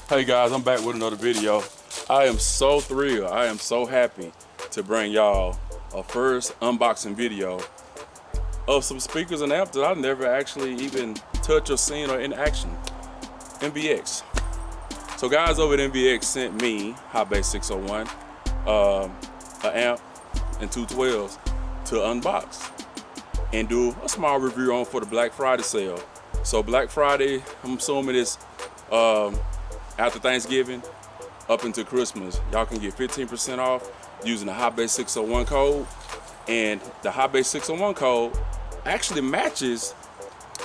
Hey guys, I'm back with another video. I am so thrilled, I am so happy to bring y'all a first unboxing video of some speakers and amps that I've never actually even touched or seen or in action. NVX. So guys over at NVX sent me High Bass 601, an amp and two 12s to unbox and do a small review on for the Black Friday sale. So Black Friday, I'm assuming it's after Thanksgiving up until Christmas. Y'all can get 15% off using the High Bass 601 code. And the High Bass 601 code actually matches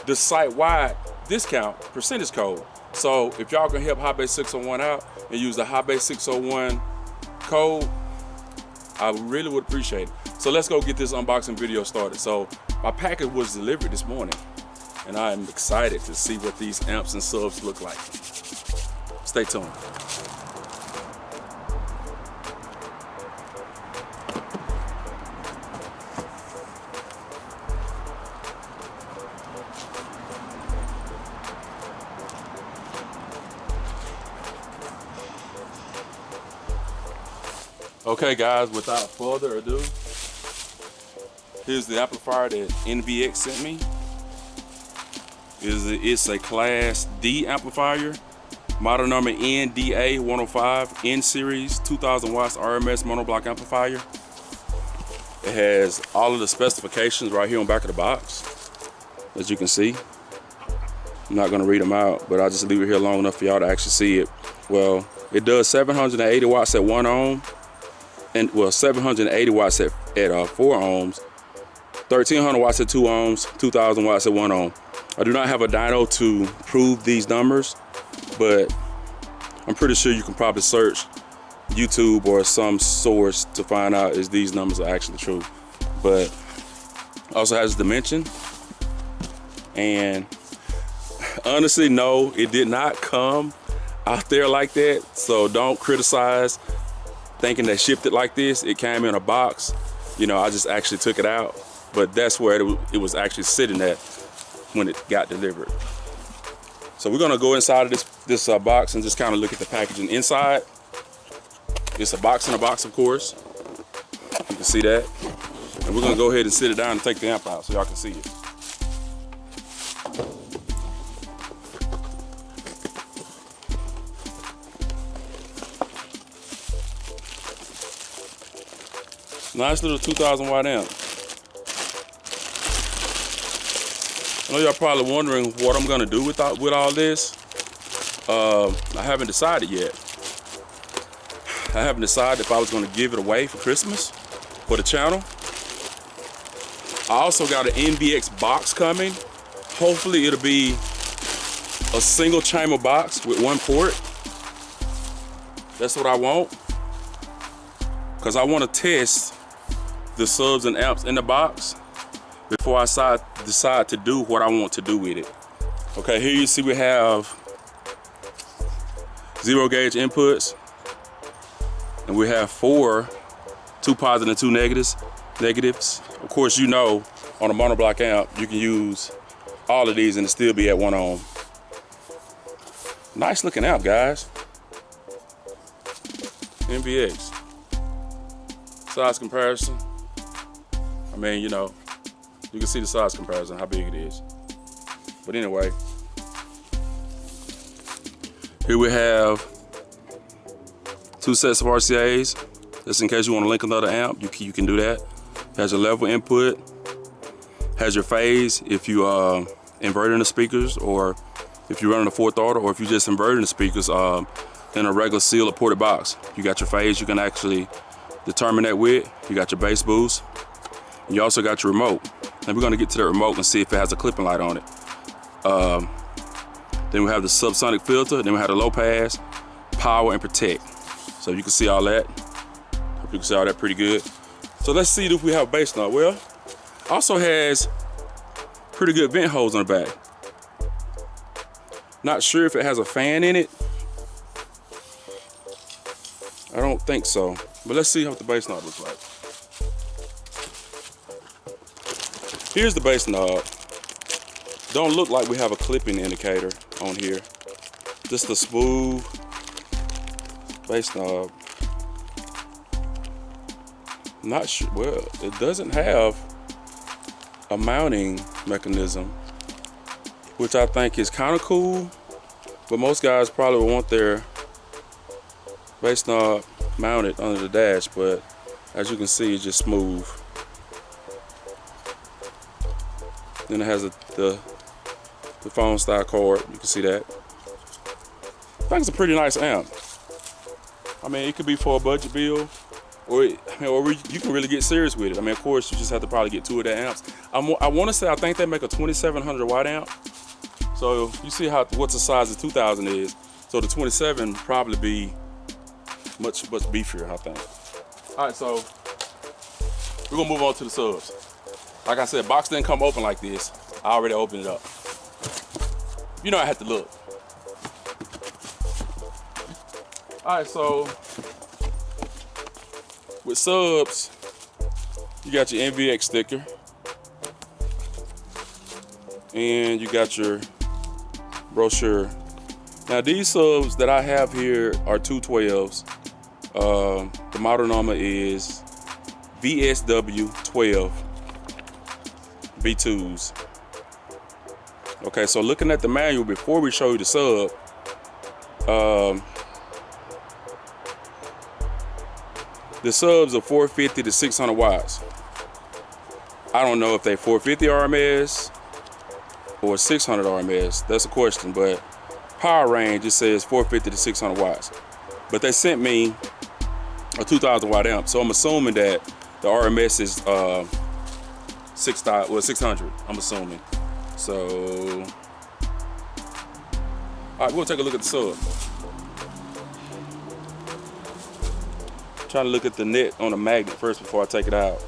the site-wide discount percentage code. So if y'all can help High Bass 601 out and use the High Bass 601 code, I really would appreciate it. So let's go get this unboxing video started. So my package was delivered this morning and I am excited to see what these amps and subs look like. Stay tuned. Okay guys, without further ado, here's the amplifier that NVX sent me. It's a Class D amplifier. Model number NDA105, N-Series, 2000 watts RMS monoblock amplifier. It has all of the specifications right here on the back of the box, as you can see. I'm not gonna read them out, but I'll just leave it here long enough for y'all to actually see it. Well, it does 780 watts at 1 ohm, and well, 780 watts at 4 ohms, 1300 watts at 2 ohms, 2000 watts at 1 ohm. I do not have a dyno to prove these numbers, but I'm pretty sure you can probably search YouTube or some source to find out if these numbers are actually true. But also has dimension, and honestly, no, it did not come out there like that. So don't criticize thinking they shipped it like this. It came in a box. You know, I just actually took it out, but that's where it was actually sitting at when it got delivered. So we're gonna go inside of this box and just kind of look at the packaging inside. It's a box in a box, of course. You can see that. And we're gonna go ahead and sit it down and take the amp out so y'all can see it. Nice little 2000 watt amp. I know y'all probably wondering what I'm gonna do with all this. I haven't decided yet. I haven't decided if I was gonna give it away for Christmas for the channel. I also got an NVX box coming. Hopefully it'll be a single chamber box with 1 port. That's what I want, because I want to test the subs and amps in the box before I decide to do what I want to do with it. Okay, here you see we have 0 gauge inputs, and we have 4, 2 positive and 2 negatives. Of course, you know, on a monoblock amp, you can use all of these and it still be at 1 ohm. Nice looking amp, guys. NVX. Size comparison. I mean, you know, you can see the size comparison, how big it is. But anyway, here we have 2 sets of RCAs. Just in case you want to link another amp, you can do that. Has your level input, has your phase if you inverting the speakers, or if you're running a 4th order, or if you just inverting the speakers in a regular seal or ported box. You got your phase you can actually determine that with. You got your bass boost, and you also got your remote. And we're gonna get to the remote and see if it has a clipping light on it. Then we have the subsonic filter, then we have the low pass, power, and protect. So you can see all that. Hope you can see all that pretty good. So let's see if we have a bass knob. Well, also has pretty good vent holes on the back. Not sure if it has a fan in it. I don't think so. But let's see what the base knob looks like. Here's the base knob. Don't look like we have a clipping indicator on here. Just a smooth base knob. Not sure, well, it doesn't have a mounting mechanism, which I think is kind of cool, but most guys probably want their base knob mounted under the dash, but as you can see, it's just smooth. Then it has the phone style cord, you can see that. I think it's a pretty nice amp. I mean, it could be for a budget build, or you can really get serious with it. I mean, of course, you just have to probably get 2 of the amps. I want to say, I think they make a 2700 watt amp. So you see what the size of 2000 is. So the 27 probably be much beefier, I think. All right, so we're gonna move on to the subs. Like I said, box didn't come open like this. I already opened it up. You know I had to look. All right, so with subs, you got your NVX sticker, and you got your brochure. Now these subs that I have here are 212s. The model number is VSW12 V2s. Okay, so looking at the manual before we show you the sub, the subs are 450 to 600 watts. I don't know if they 450 RMS or 600 RMS. That's a question, but power range, it says 450 to 600 watts. But they sent me a 2000 watt amp, so I'm assuming that the RMS is 600, I'm assuming. So, all right, we'll take a look at the sub. Trying to look at the net on the magnet first before I take it out.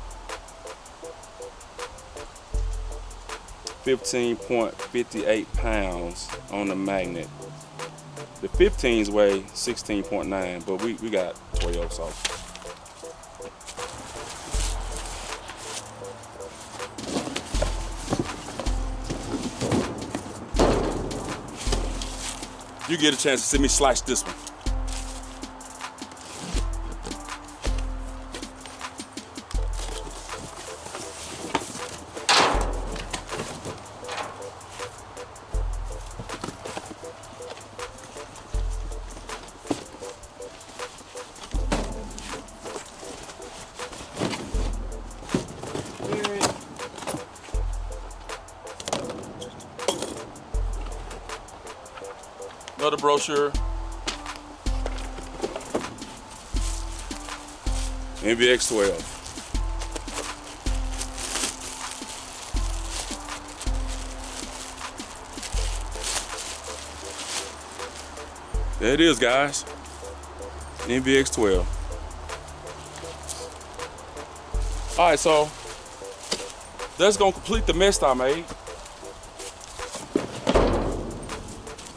15.58 pounds on the magnet. The 15s weigh 16.9, but we got 12, so. You get a chance to see me slice this one. Another brochure. NVX12. There it is, guys. NVX12. All right, so that's gonna complete the mess I made.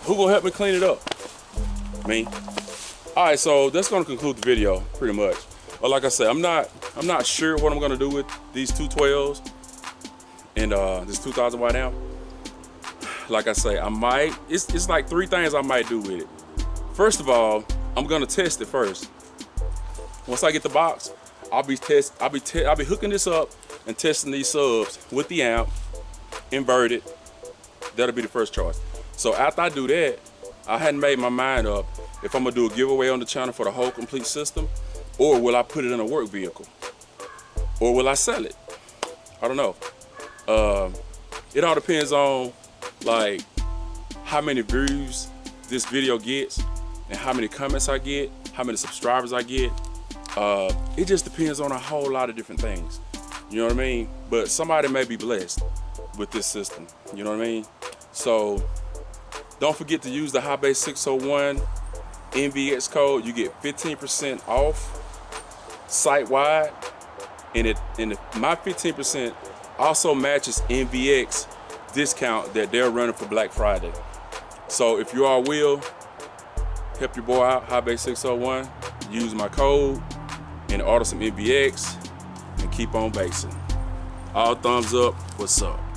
Who gonna help me clean it up? Me. All right, so that's gonna conclude the video, pretty much. But like I said, I'm not sure what I'm gonna do with these 212s and this 2000 watt amp. Like I say, I might. It's like 3 things I might do with it. First of all, I'm gonna test it first. Once I get the box, I'll be hooking this up and testing these subs with the amp, inverted. That'll be the first choice. So after I do that, I hadn't made my mind up if I'm gonna do a giveaway on the channel for the whole complete system, or will I put it in a work vehicle, or will I sell it? I don't know. It all depends on like how many views this video gets and how many comments I get, how many subscribers I get. It just depends on a whole lot of different things. You know what I mean? But somebody may be blessed with this system. You know what I mean? So don't forget to use the Highbase 601 NVX code. You get 15% off site-wide, and my 15% also matches NVX discount that they're running for Black Friday. So if you all will help your boy out, Highbase 601, use my code and order some NVX and keep on basing. All thumbs up, what's up?